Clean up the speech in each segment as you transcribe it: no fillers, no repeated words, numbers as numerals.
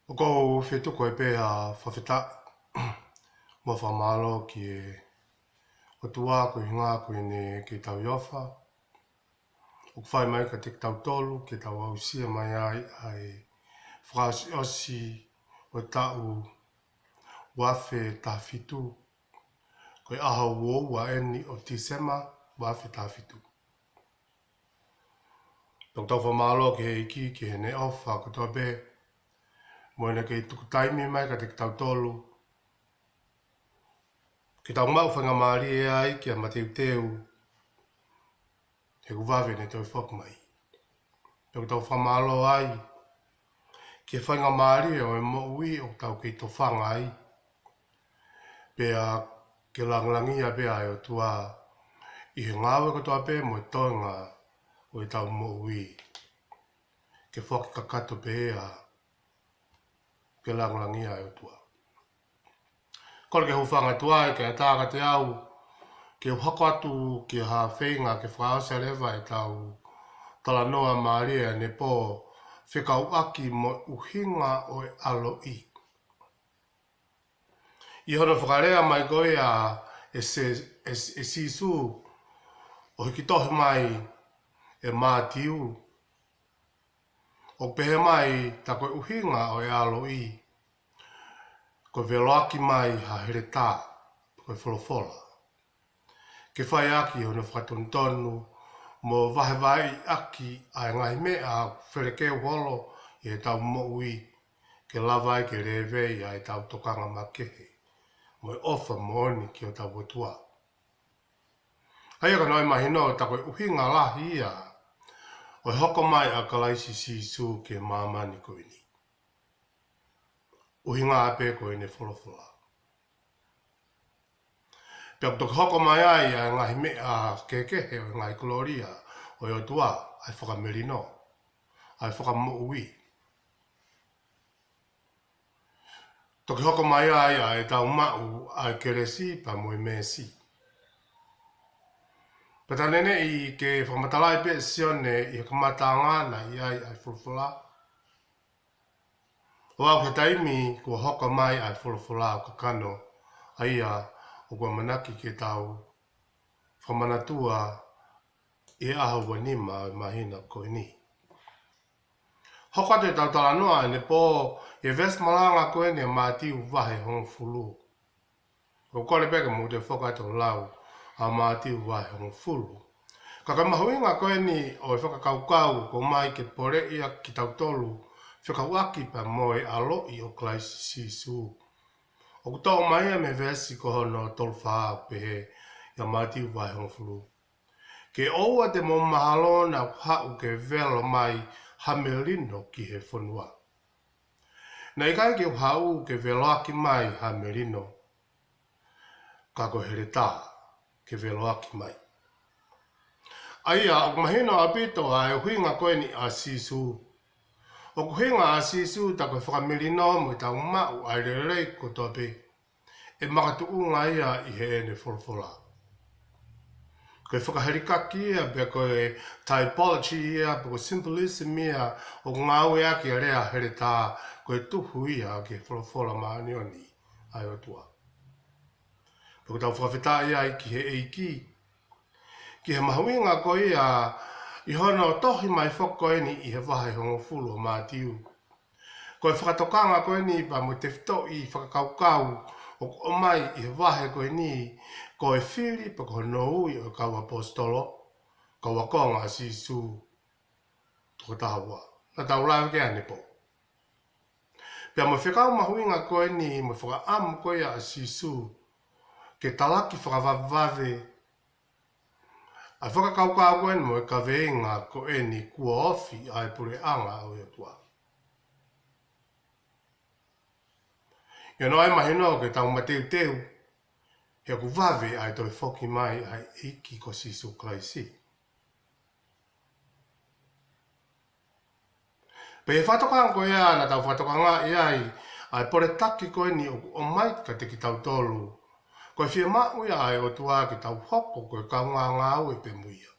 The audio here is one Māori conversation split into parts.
O ko fetu ko e pe a whawhita mo whamalo ki e o tua ko i ngā ko i ne ki tau iofa. O whai mai ka te tau tolu ki tau au sia mai ai whakasi osi o tau wafe ta fitu. Ko i aha uoua eni o tisema wafe ta fitu. Tau tau whamalo ki he iki ki he ne ofa ko toa pe mo ina ke tuku taimi mai ka te tau tolu. Ki tau mau whanga maari e ai ki a mateu teu. He kuwawe ne toi whok mai. Tau tau whamalo ai. Ki whanga maari o e mo ui o tau ki to whanga ai. Pea ke langlangia pea e o tua. I he ngāwe ko toa pe mo e toinga o e tau mo ui. Ke whok kakato pea. Ke langlangia e o tua. Kore ke hufanga tua e ke ataka te au. Ke hako atu ki ha whenga ke whaasa rewa e tau tala noa Maria ne po whekau aki mo uhinga o e alo i. I hono whakarea mai koe a e sisu o hiki tohi mai e mātiu. O pehe mai ta koe uhinga o e alo i. Ko velo aki mai ha here tā, koe wholofola. Ke whai aki hono whakatontonu, mo wahewai aki ai ngai mea wherekeu holo i he tau mo ui, ke lawai ke rewei ai tau tokanga makehe, mo e ofa mooni ki o tau watua. Aia ka noi mahino ta koe uhinga lahi ia, o hoko mai a kalaisi sisu ke mamani koe ni. Uhinga ape koe ne wholofola. Pea kutoki hoko mai ai a ngahi mea kekehe o ngai gloria o o tua ai whakamerino, ai whakamoui. Toki hoko mai ai a e tau mau ai keresi pa moe mesi. Pata nene i ke whamatalai pe sione i kamata ngana i ai wholofola. O au ke taimi kua hoko mai ai wholofola o kakano ai a o kua manaki ke tau whamanatua e aha wanima o mahina koe ni. Hoko te tau tala noa ne po e ves malanga koe ni a mātiu wahe hong fulu. Ko kore peke mo te whakato lau a mātiu wahe hong fulu. Kaka mahuinga koe ni o e whakakaukau ko mai ke pore ia ki tau tolu whakauaki pa moe alo i o klaisi sisu. O kuto mai me vesi ko hono tolu whaa pehe ia mātiu wahe hong fulu. Ke oua te mo mahalo na hau ke velo mai hamelino ki he whanua. Nei kai ke hau ke velo aki mai hamelino. Ka ko here tā ke velo aki mai. Aia, o mahino apito a e huinga koe ni a sisu. O kuhinga a sisu ta koe whakamelino mo i tau mau ai rerei ko tope. E makatu unga ia i he ene wholwhola. Koe whakaherikaki ia, pe koe typology ia, pe koe symbolism ia, o ngāwe aki a rea here tā, koe tuhu ia ke wholawhola maanioni ai o tua. Pe koe tau whakawhita ia i ki he eiki, ki he mahuinga koe ia, i hono tohi mai whokoeni i he wahe hongo fulu o mātiu. Koe whakatokanga koe ni pa mo te whito i whakakaukau, o mai i he wahe koe ni, koe whiri pa koe noui o kau apostolo, kau akonga a sisu, toko tahua. Na tau lau ke ane po. Pea mo whekau mahuinga koe ni, mo whakaamu koe a sisu, ke talaki whakavavave, ai whakakaukau koe ni mo e kaweinga koe ni kua ofi ai pure anga o tua. Ia no ai mahino ke tau mateu teu, he ku vave ai toi whoki mai ai iki ko sisu klaisi. Pe he whatokanga koe ea na tau whatokanga iai, ai pore taki koe ni o mai ka te ki tau tolu. Koe whia mau ia ai o tua ki tau hoko koe kaunga ngāu e pe muia.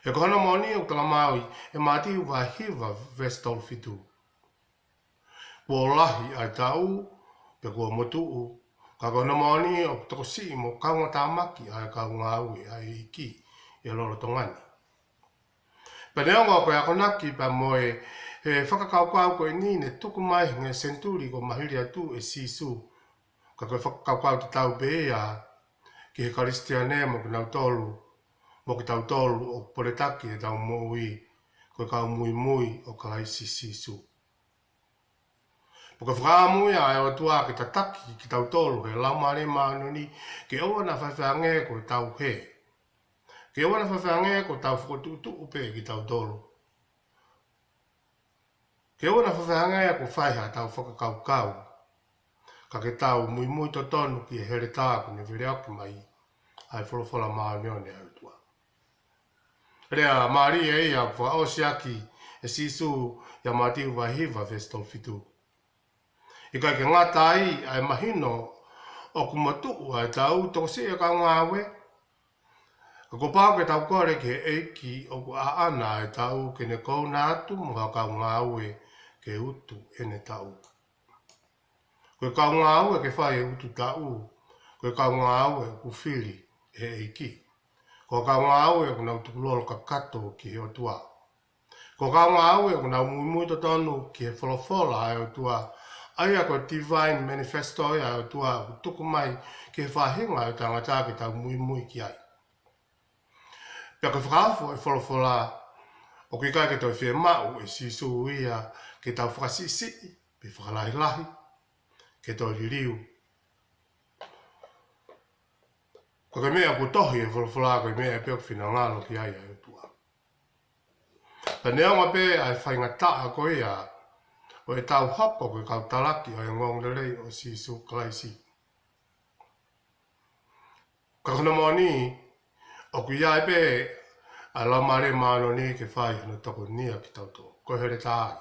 He kohana moni o tala maui e mātiu wa hiva vestol fitu. polahi ai tau pe ko motu ka ko na moni o to si mo ka ngo tamaki ai ka ngau ai ki e lo tongani pe ne ngo ko ya konaki pa moe he whakakaukau ko e ni ne tuku mai nge senturi ko mahiri atu e sisu ka ko whakakaukau te tau pe ea ki he karistiane mo ki nau tolu mo ki tau tolu o poretaki e tau moui ko kau mui mui o ka haisi sisu. Porque whakamui a e o tua ki ta taki ki tau tolu he laumare maanu ni ke oa na whawhange ko tau he. Ke oa na whawhange ko tau whakotutu upe ki tau tolu. Ke oa na whawhange ko whaiha tau whakakaukau. Ka ke tau mui mui to tonu ki e here tāku ne vire aki mai ai wholawhala maanu o ne au tua. Rea maari e ia wha o siaki e sisu ya matiu wahiva vestol fitu. I kai ke ngata ai ai mahino o kumatu ai tau toko si e ka ngawe. Ka ko pāke tau kore ke eiki o ku aana ai tau ke ne kou nātu mga ka ngawe ke utu e ne tau. Koe ka ngawe ke whai e utu tau. Koe ka ngawe ku whiri e eiki. Ko ka ngawe ku nau tukulolo ka kato ki he o tua. Ko ka ngawe ku nau mui to tonu ki he wholofola ai o tua. Aia ko divine manifesto ia o tua tuku mai ke whahinga o tangata ki tau mui mui ki ai. Pea ko whakawho e wholofola o ki kai ke tau whea mau e sisu ia ke tau whakasisi pe whakalahi lahi ke tau ririu. Ko ke mea ko tohi e wholofola ko mea e peo whina ngalo ki ai o tua. Pa neonga pe ai whainga taa ko ia o e tau hapa ko kau talaki o e ngong lelei o sisu klaisi. Ka kuna moni o ku iai pe a la mare mano ni ke whai hana toko nia ki tau tō. Ko here tāi.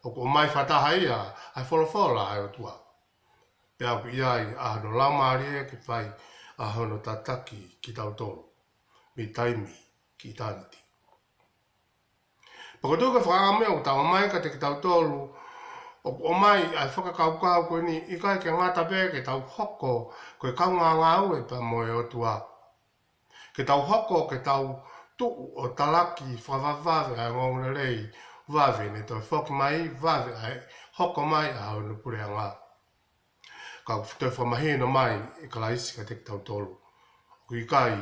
O ku o mai whataha ia ai wholofola ai o tua. Pe au ku iai a hano la mare ke whai a hano tataki ki tau tō. Mi taimi ki taniti. Pako tuka whakamea o tau mai ka te ki tau tolu o mai ai whakakaukau koe ni i kai ke ngata pē ke tau hoko koe kaunga ngau e pa moe o tua. Ke tau hoko ke tau tuu o talaki whawawave ai ngongre rei wave ne toi whoki mai wave ai hoko mai a hau no pure ngā. Ka toi whamahino mai e ka laisi ka te ki tau tolu. Ko i kai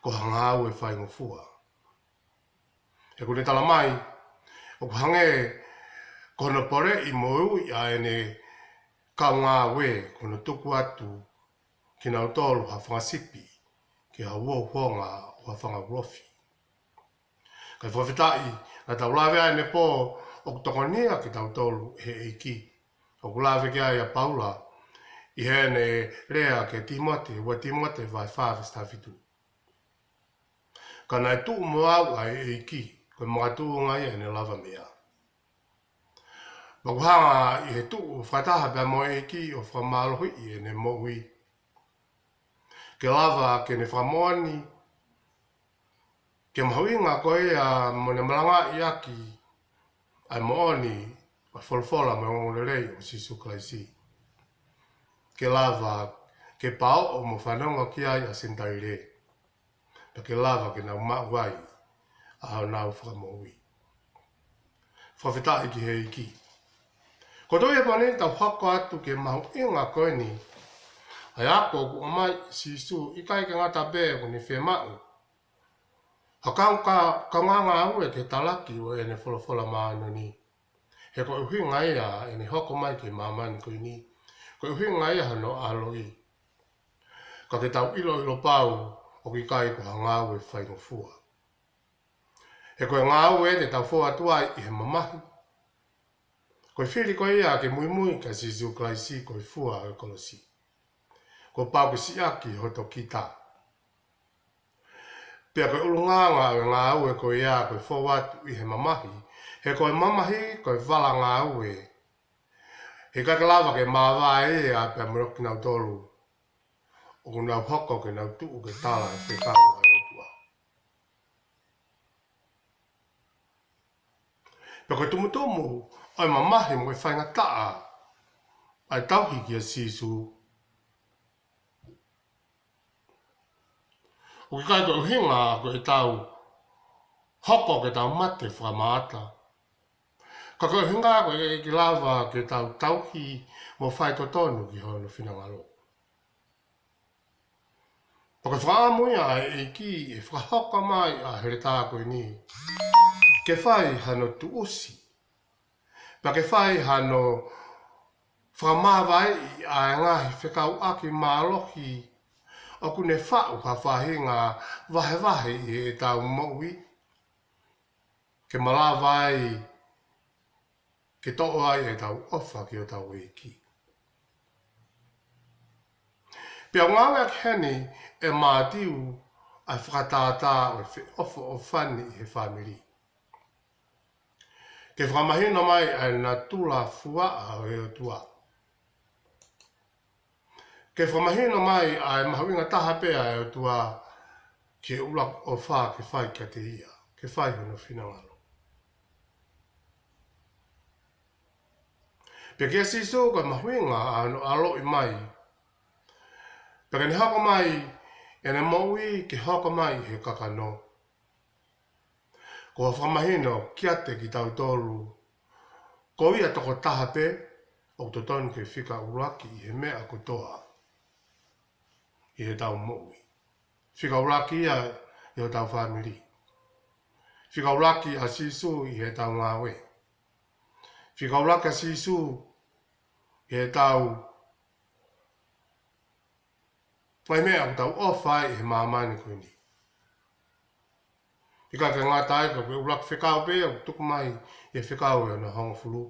ko hangau e whaingo fua. E kune tala mai o hange kono pore i mou i aene kaunga we kono tuku atu ki nau tolu ha whangasipi ki ha uohuonga o ha whangarofi. Kai whawhitai na tau lawe aene pō o kutokonia ki tau tolu he eiki. O kulawe ki ai a Paula i hene rea ke Timote, ua Timote vai whawes ta fitu. Ka nai tuu mo au ai eiki. Koe mga tuu ngai e ne lava mea. Makuhanga i he tuu whataha pia mo e ki o whamalohi i e ne moui. Ke lava ke ne whamoani. Ke mahuinga koe a mo ne malanga i aki. Ai mooni a wholwhola me ngorerei o sisu klaisi. Ke lava ke pao o mo whanonga ki ai a sintaire. Pa ke lava ke nau mawai. A hau nau whakamoui. Whawhitai ki he iki. Ko toi e pane tau hako atu ke mahu inga koe ni. Ai ako ku omai sisu i kai ke ngata bē ko ni whemau. Hakau ka nganga au e ke talaki o e ne wholawhola maano ni. He ko uhinga ia e ne hoko mai ke mamani koe ni. Ko uhinga ia hano aloi. Ka ke tau ilo ilo pau o ki kai ko hangau e whaingo fua. He koe ngau e te tau fua tuai i he mamahi. Koe whiri koe ia ke mui mui ka sisu klaisi koe fua e kolosi. Ko pau ke siaki hoto kita. Pea koe ulunganga e ngau e koe ia koe fowatu i he mamahi. He koe mamahi koe vala ngau e. He kakalava ke mawa e a pea mroki nau tolu. O ku nau hoko ke nau tuu ke tala e whekau ai o tua. Pea koe tumutumu Oi mamahi mo e whainga taa. Ai tauhi ki a sisu. O ki kai ko hinga ko e tau hoko ke tau mate whamaata. Ka ko hinga ko e ki lava ke tau tauhi mo whai to tonu ki hono whinangalo. Paka whaamuia e ki e whahaka mai a here tā koe ni. Ke whai hano tu usi. Pa ke whai hano whamawai a ngahi whekau aki mālohi o kune whau ka whahinga wahe e tau maui. Ke malawai ke to'o ai e tau ofa ki o tau e ki. Pia ngawe ak heni e mātiu a whakatātā o e ofo o whani he whamiri. Ke whakamahina mai ai na tula fuaa o e o tua. Ke whamahina mai ai mahawinga taha pea e o tua ke ulak o wha ke whai kia te ia. Ke whai hono whinangalo. Pia kia siso ka mahawinga ano alo i mai. Pia ni hako mai e ne maui ke hako mai he kakano. Ko whamahina kia te ki tau tolu. Ko ia toko taha pe o to tonu ke whika uraki i he mea kutoa. I he tau maui. Whika uraki ia i o tau whamiri. Whika uraki a sisu i he tau ngawe. Whika uraki a sisu i he tau mai mea ku tau ofai i he maamani koe ni. Ika ke ngā tae ka uraki whikau pe o tuku mai i whikau e na honga fulu.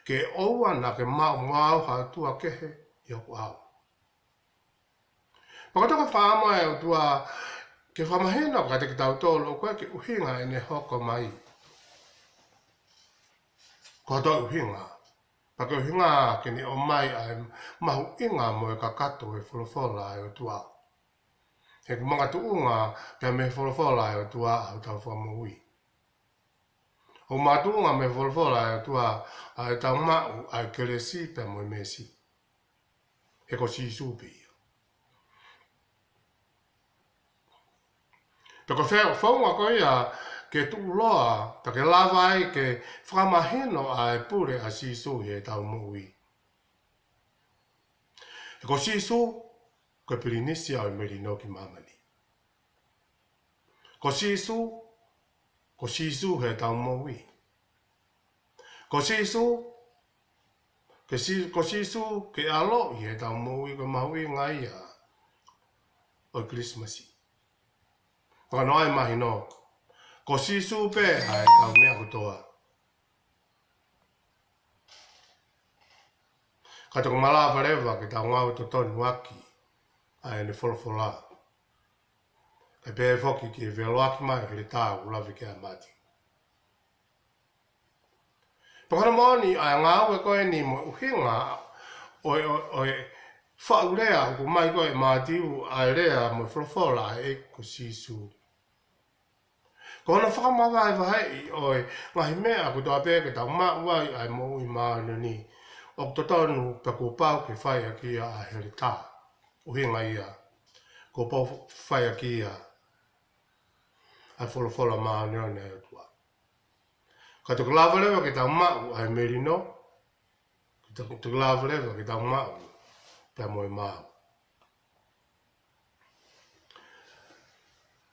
Ke oua na ke mau ngau ha tua kehe i oku au. Pakataka whaama e o tua ke whamahena ka te ki tau tōlo koe ke uhinga e ne hoko mai. Ko tau uhinga. Pake uhinga ke ni o mai ai mahu inga mo e ka kato e wholofola e o tua. He ku mga tuunga pe me wholofola e o tua au tau whamui. O mātuunga me wholofola e o tua ai tau mau ai keresi pe mo e mesi. He ko si supi. Peko whaunga ko ia ke tu loa, ta ke lava ai ke whamahino a e pure a sisu he tau mui. E ko sisu, ko pirinisi au merino ki mamani. Ko sisu he tau mui. Ko sisu ke alo he tau mui ko maui ngai a o Christmasi. Whakano ai mahi no. Ko sisu pe ai tau mea kutoa. Ka toko malawa rewa ke tau ngau to tonu aki. Ai ne wholofola. Kai pe whoki ki e velo aki mai ke le tā ulawi ke a mati. Pakana maoni ai ngau e koe ni mo uhinga o e whau rea ku mai koe mātiu ai rea mo wholofola e ko sisu. Ko hana whakamawai wahai oi ngahi mea ku toa pēke tau mauai ai mo i maana ni. O to tonu pe ko pau ke whai a kia a here tā. Uhinga ia. Ko pau whai a kia. Ai wholofola maana o nei atua. Ka tuku lava lewa ke tau mau ai merino. Ka tuku lava lewa ke tau mau. Pe mo i mau.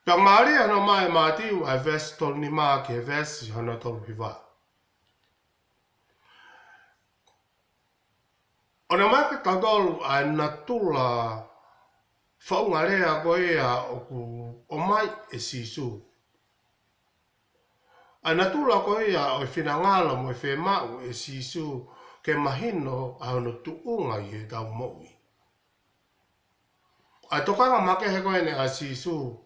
Pea maari ano mai mātiu ai vesi tolu ni maa ki he vesi hana tolu hiwa. Ona mai ke tau tolu ai natula whaunga rea ko ea o mai e sisu. Ai natula ko ea o e whinangala mo e whemau e sisu ke mahino a hono tuunga i he tau moui. Ai tokanga make he koe ne a sisu.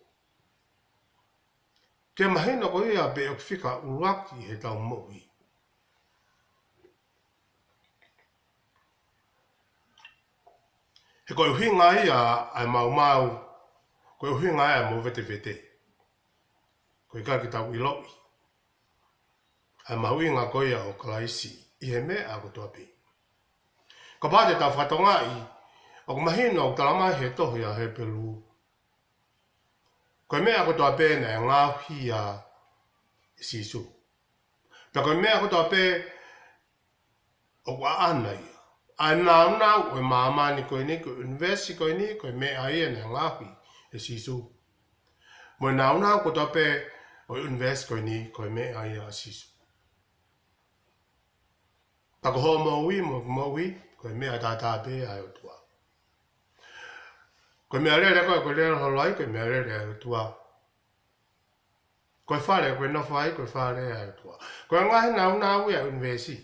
Ke mahina ko ia pe o whika uraki he tau mohi. He koe uhinga ia ai mau, koe uhinga ia mo vete. Koe ka ki tau iloi. Ai mau inga ko ia o kalaisi. I he mea ako tuapi. Ka pāte tau whatonga i, o ku mahino o talamai he tohi a he pelu. Koe mea ako toa pēna e ngāhi a sisu. Ta koe mea ako toa pē o kua ana ia. Ai nau o mamani koe ni, koe universi koe ni, koe mea ia ne ngāhi e sisu. Mo nau ko toa pē o universi koe ni, koe mea ia a sisu. Ta ko hoa maui, koe mea tātā pē ai o tua. Koe mea rere koe rere holai, koe mea rere ai o tua. Koe whare, koe nowhai, koe whare ai o tua. Koe ngahi nau ia universi.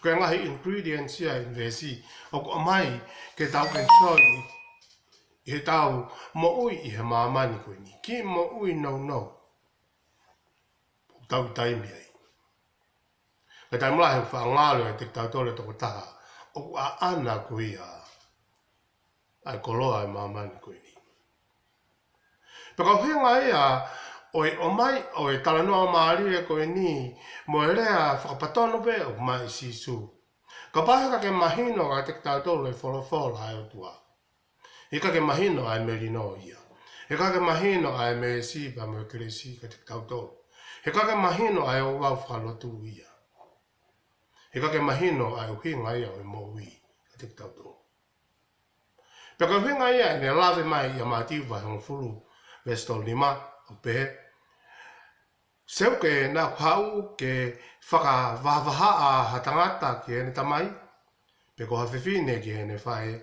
Koe ngahi ingredients ia universi. O ko mai ke tau kensoi i he tau mo ui i he mamani koe ni. Ki mo ui no. Tau taimi ai. Ka tai mula he whaangalo e te tau tole toko taha. O ku a ana koe ia. Ai koloa e mamani koe ni. Paka whenga ia, o mai, o e talanoa maari e koe ni, mo e rea whakapatono pe o mai sisu. Ka paheka ke mahino ka te tau tole e wholofola ai o tua. Ika ke mahino ai merino ia. Ika ke mahino ai me sipa mo e keresi ka te tau tole. Ika ke mahino ai o wau whalotu ia. Ika ke mahino ai o hinga ia o e moui ka te tau tole. Peka whenga ia ne lawe mai ia mātiwa hong furu vestol lima o pehe. Seu ke nā kau ke whakawahwaha a hatangata ki hene tamai. Peko hawhiwhine ki hene whae.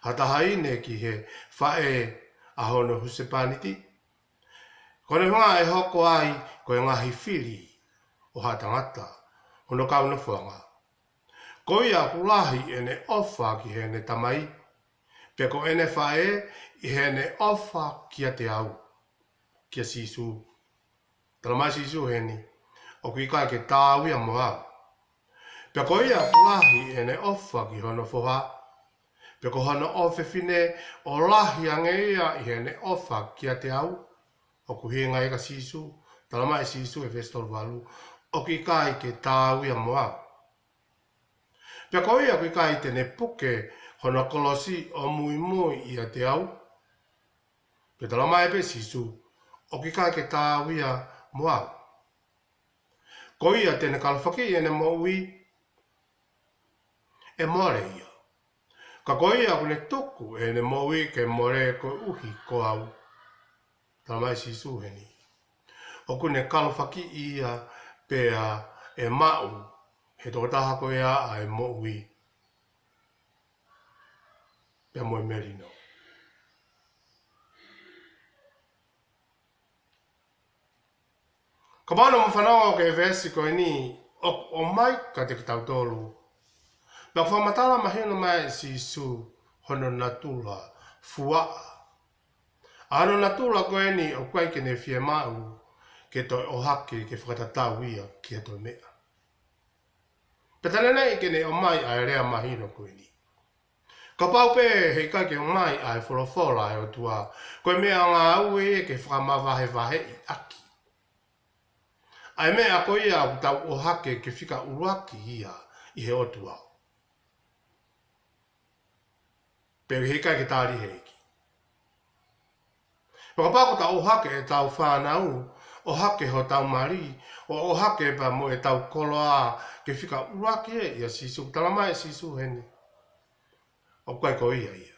Hatahaine ki he whae a hono husepaniti. Kone hunga e hoko ai koe ngahi whiri o hatangata. Hono kauna whanga. Koia kulahi ene ofa ki hene tamai. Peko ene whae i hene ofa kia te au. Kia sisu. Talamai sisu heni. O kui kai ke tāwia moa. Peko ia kulahi ene ofa ki hono whoha. Peko hono ofewhine o lahi ange ia i hene ofa kia te au. O ku hinga eka sisu. Talamai sisu e festol walu. O kui kai ke tāwia moa. Peko ia kui kai tene puke hono kolosi o mui ia te au. Pe talamai pe sisu. O ki kai ke tāwia moa. Ko ia tene kalawhaki ene moui. E more ia. Ka ko ia kune tuku ene moui ke more ko uhi ko au. Talamai sisu heni. O kune kalawhaki ia pea e mau. He toko taha ko ia a e moui. Pea moe merino. Ka mana mo whanau ke vesi koe ni, o mai ka te kitau tolu. Pea whamatala mahina mai si su hono natula fua. Ano natula koe ni o koe ke ne fie mau ke toi o hake ke whakatatau ia ki a toi mea. Petane nei ke ne o mai ai rea mahina koe ni. Ka pau pe hei kai ke o mai ai wholofola e o tua. Koe mea ngā au e ke whakamawahe i aki. Ai mea ko ia au tau o hake ke whika uruaki ia i he otua. Pero hei kai ke tāri heiki. Paka pako tau o hake e tau whanau, o hake ho tau mari, o hake pa mo e tau koloa ke whika uruaki e ia sisu, talamai e sisu heni. O kai ko ia ia.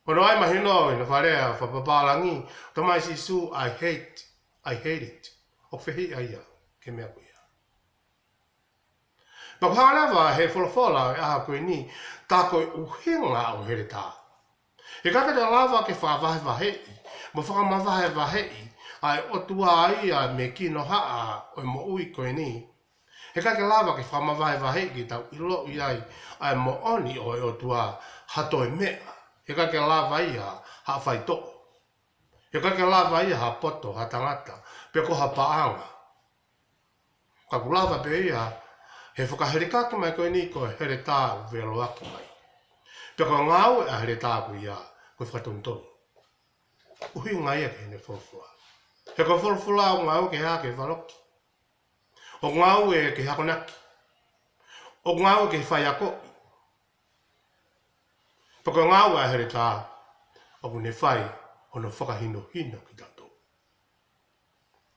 Kono ai mahino ina wharea whapapalangi, tamai sisu I hate it. O whehi aia, ke mea koe ia. Paka hārewa he wholofola e aha koe ni, tā koe uhinga o here tā. He kakata lava ke whāwahe wahei, mo whakamawahe wahei, ai otua aia me kino haa o mo ui koe ni. He kakata lava ke whakamawahe wahei ki tau ilo iai, ai mo oni o e otua hatoi mea. He kakata lava ia ha whaitoko. He kake lava ia ha poto, ha tangata, pe ko ha paanga. Ka kulava pe ia, he whakaherikaki mai koe ni koe here tā velo aki mai. Pe ko ngau e here tā koe ia, koe whakatontoni. Uhi ngai e ke hene wholfula. He koe wholfula o ngau ke hea ke whaloki. O ngau e ke hakonaki. O ngau ke whai ako. Pako ngau a here tā. O ne whai ono whakahino hino ki tātou.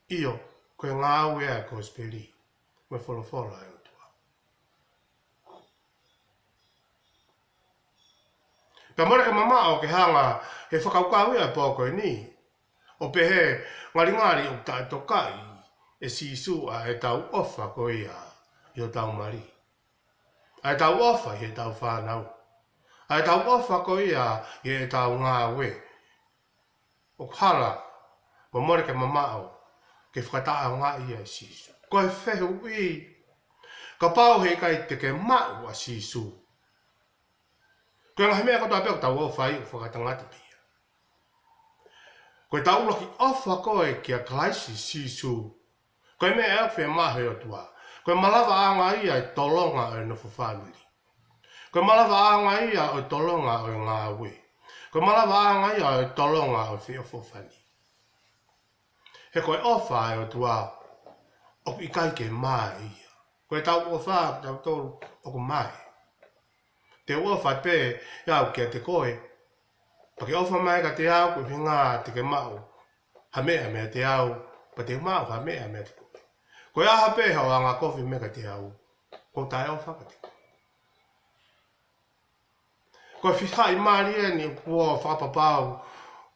Io, koe ngau e a ko speli. Me wholawhola e o tua. Pea mora ke mama o ke hanga he whakaukau e a pōko e ni. O pehe ngari o tae tokai e sisu a e tau ofa ko ia i o tau mari. A e tau ofa i e tau whanau. A e tau ofa ko ia i e tau ngā we. O kala, mo more ke mamao ke whakataa ngā ia e sisu. Ko e whehu i. Ka pau hei kai te ke mau a sisu. Ko e ngahi mea kotoa peo tau ofa i o whakatangata pia. Ko e tau loki ofa koe kia klaisi sisu. Ko e mea e mahe o tua. Ko e malawa anga ia e tolonga o Nofu family. Ko e malawa anga ia o tolonga o ngā we. Ko e malawa anga ia o tolonga o whiofo fani. He ko e ofa e o tua o i kai ke mai ia. Ko e tau ofa tau tolu o ko mai. Te ofa pe iau kia te koe. Pa ke ofa mai ka te au ko hinga te ke mau. Ha mea te au. Pa te mau ha mea te koe. Ko e aha pe hao anga kofi me ka te au. Ko tae ofa ka te koe. Ko e whihai maari e ni kua whakapapau.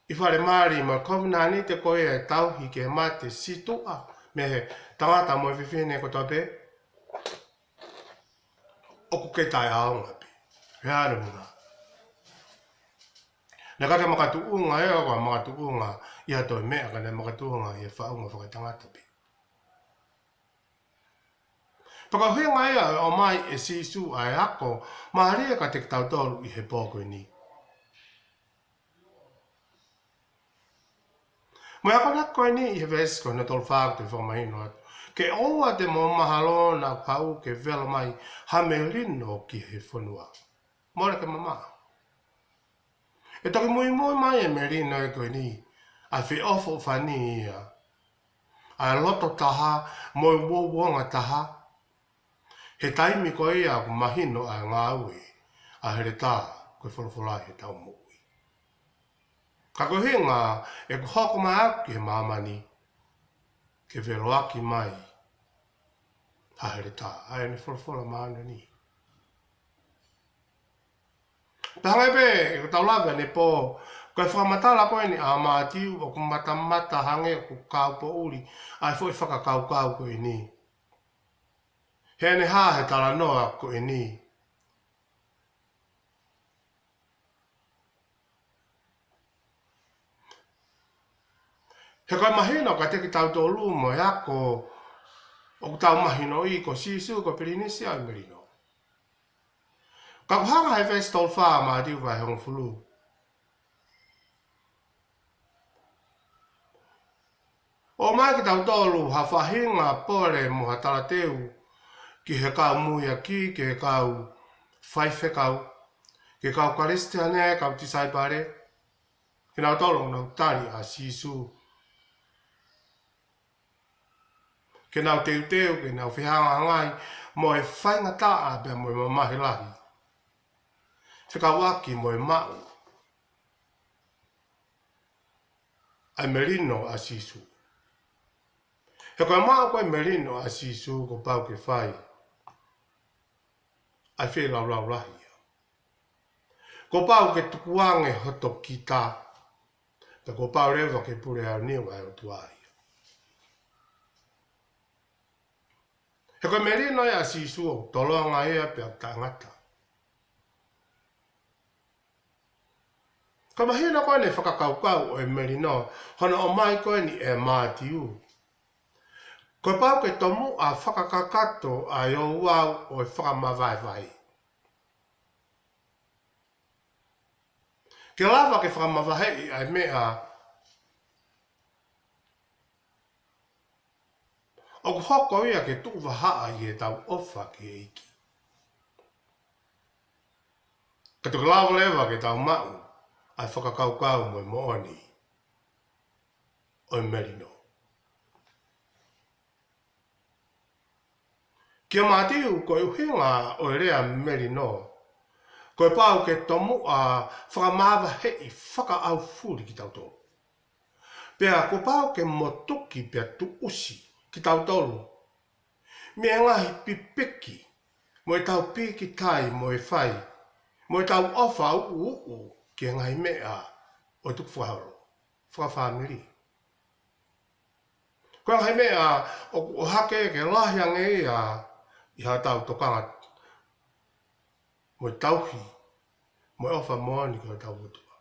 I whare maari ma kovina ni te koe e tauhi ke mate situa. Me he tangata mo e whiwhine ko tape. Oku ke tae aonga pe. Hea runga. Nā kake makatuunga e oka makatuunga ia toi mea ka ne makatuunga i e whaunga whakatangata pe. Whakahuenga ea o mai e sisu ai ako maharia ka te tautolu i he pōko ni. Mo ako nako ni i he vesko na tolu whāku te whakamahino atu. Ke oa te mo mahalo na pau ke vela mai hamelino ki he whanua. Mora ke mamao. E toki mui mai e merino e koe ni. A whi ofo whani ia. A loto taha, moi wōwonga taha. He taimi ko ia ku mahino a ngā ui. A here tā, koe wholawholai he tau mui. Ka koe hinga, e ku hoko mai aku ki he mamani. Ke vero aki mai. A here tā, a e ni wholawhola maana ni. Tahangai pe, e ku taulaga ne po, koe whakamatala koe ni a mātiu o ku matamata hange o ku kaupo uri, ai fo i whakakaukau koe ni. He ne hā he tala noa koe ni. He koe mahino ka teki tau tō lumo e ako o ku tau mahino i ko sisu ko pirinisi au merino. Ka kuhanga he festol wha mātiu vai hongo fulu. O mai ki tau tōlu ha whahinga pore mo ha tala teu ki he kau muia ki he kau whaife kau, ki he kau karistia ne kau tisai pare, ki nau tōlu nau tari a sisu. Ki nau teu, ki nau whihanga hangai, mo e whainga taa bea mo e mamahi lahi. Whikawaki mo e mau. Ai merino a sisu. He koe maa koe merino a sisu ko pau ke whai. Ai whi lau lahi. Ko pau ke tukuange hoto ki tā. Te ko pau rewa ke pure au niu ai o tuai. He koe merino a sisu o tolonga ea pe au tangata. Ka mahina koe ne whakakaukau o e merino, hono o mai koe ni e mātiu. Koe pau ke tomu a whakakakato a i o uau o e whakamawaiwai. Ke lawa ke whakamawahei ai mea, o ku hoko ia ke tuwa haa i e tau ofa ke eiki. Ka tuka lawa lewa ke tau mau, ai whakakaukau mo e mooni o e merino. Kia mātiu ko uhinga o rea meri no. Ko e pāu ke tomu a whakamāwa hei whaka au furi ki tautoro. Pea ko pāu ke motuki pea tu usi ki tautoro. Mea ngahi pipiki, mo e tau piki tai mo e whai, mo e tau ofa uu ki ngahi mea o tuku whaharo, whakawhamiri. Ko ngahi mea o hake ke lahiange i ha tau tokanga mo e tauhi, mo e ofa moani ko e tau utua.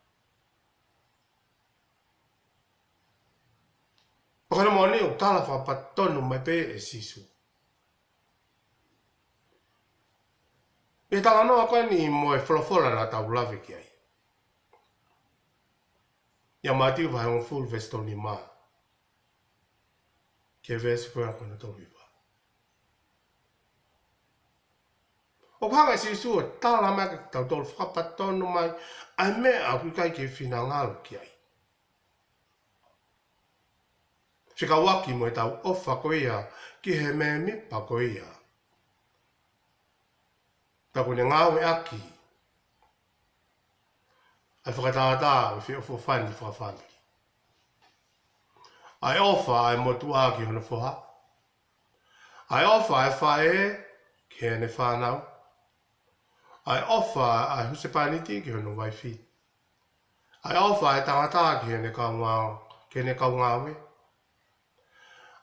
Pakana moani o tala whapatonu mai pe e sisu. E tala noa koe ni mo e wholofola na tau lawe ki ai. Ia mātiu vai on full vestoni maa. Ke vesi koe ako na tau iwa. O panga sisu o tala mai ke tau tolu whakapatonu mai ai mea a kukai ke whina ngalo ki ai. Whikawaki mo e tau ofa ko ia ki he mea mipa ko ia. Tako ne ngāwe aki. Ai whakatātā o whio whawhani whakawhamiri. Ai ofa ai motu aki hona whoha. Ai ofa ai whae ki hene whanau. Ai ofa ai husepaniti ki hona waifi. Ai ofa ai tangata ki hene kaungawe.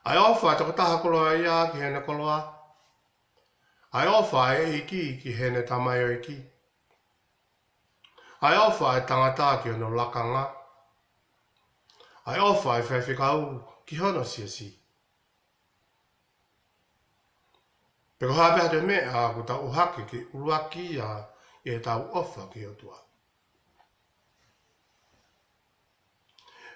Ai ofa ai takataha koloa ia ki hene koloa. Ai ofa e iki ki hene tamai o iki. Ai ofa e tangata ki hono lakanga. Ai ofa e whaiwhikau ki hono siasi. Peko hapea te mea ku tau uhake ki uruaki a e tau ofa ki otua.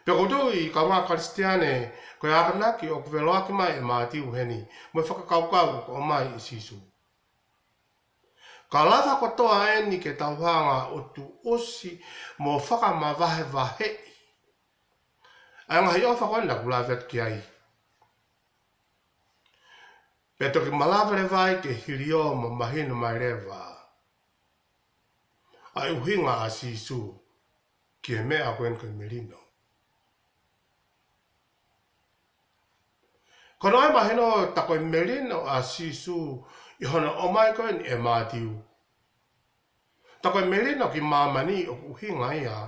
Peko tui ka ngā karistiane koe akanaki o kuweloaki mai e mātiu heni mo e whakakaukau ko mai i sisu. Ka lawa kotoa eni ke tauhanga o tu osi mo whakamawahe wahei. Ai ngahi ofa koe na kulawet ki ai. Pea toki malawale vai ke hirio mo mahino mai rewa. Ai uhinga a sisu ki e mea koen koe merino. Kono ai mahino ta koe merino a sisu i hona o mai koe ni e mātiu. Ta koe merino ki mamani o uhinga ia.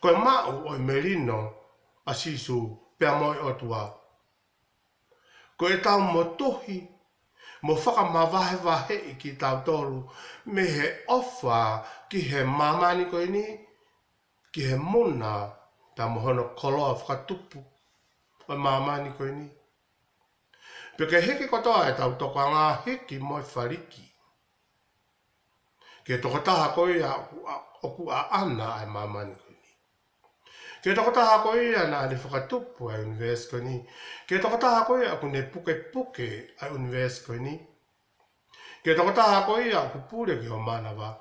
Koe mau o merino a sisu pea moi o tua. Koe tau motohi mo whakamawahe wahe ki tau tolu me he ofa ki he mamani koe ni ki he muna ta mohono koloa whakatupu o mamani koe ni. Peke heke kotoa e tau toka ngā heki moi whariki. Ke tokotaha koe oku a ana ai mamani koe ni. Ke tokotaha koe ana ni whakatupu ai universe koe ni. Ke tokotaha koe aku ne puke puke ai universe koe ni. Ke tokotaha koe aku pure ki o manawa.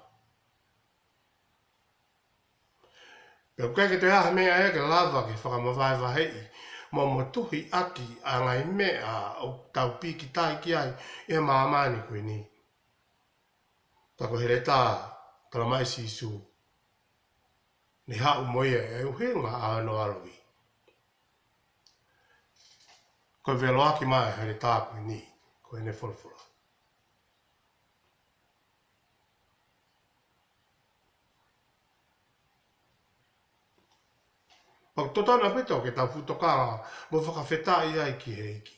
Pea kukai ke te aha mea e ke lava ki whakamawai wahei. Mo motuhi aki a ngai mea o tau piki tai ki ai e mamani koe ni. Tako here tā, tala mai sisu. Ni hau moia e uhinga a ano aloi. Koe velo aki mai here tā koe ni, koe ne wholawhola. Pau totona pito ke tau futokanga mo whakawhetai ai ki he iki.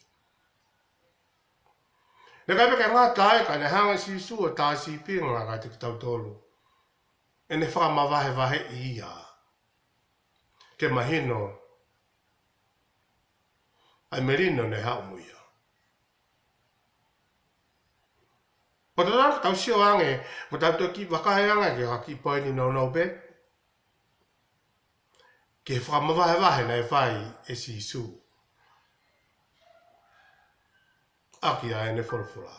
Ne kai peke ngā tae ka ne hanga sisu o tā si pinga ka te tau tolu. E ne whakamawahe wahe ia. Ke mahino. Ai merino ne hau muia. Po totona tau sio ange mo tau toki wakahe anga ke haki poini no be. Ke whakamawahe wahe nei whai e sisu. Aki a ene wholawhola.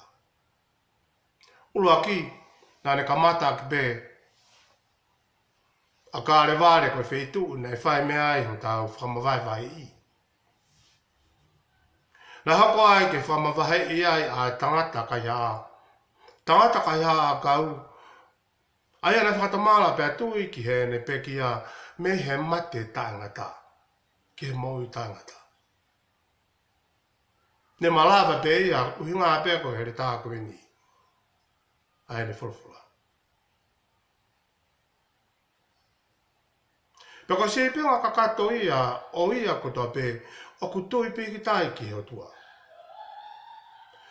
Ulu aki, nāne kamata ki be. A kāre wāre koe wheitu nei whai mea ai ho tāu whakamawai vai i. Na hako ai ke whamawahai i ai a tangata kai a. Tangata kai a kau. Ai ana whakamala pe tui ki he ne peki a me he mate tangata. Ki he mau tangata. Ne malawa pe ia uhinga a peko he re tāku ini. Ai ne whulwhula. Peko se penga kakato ia o ia kotoa pe o kutoi pe ki tai ki he o tua.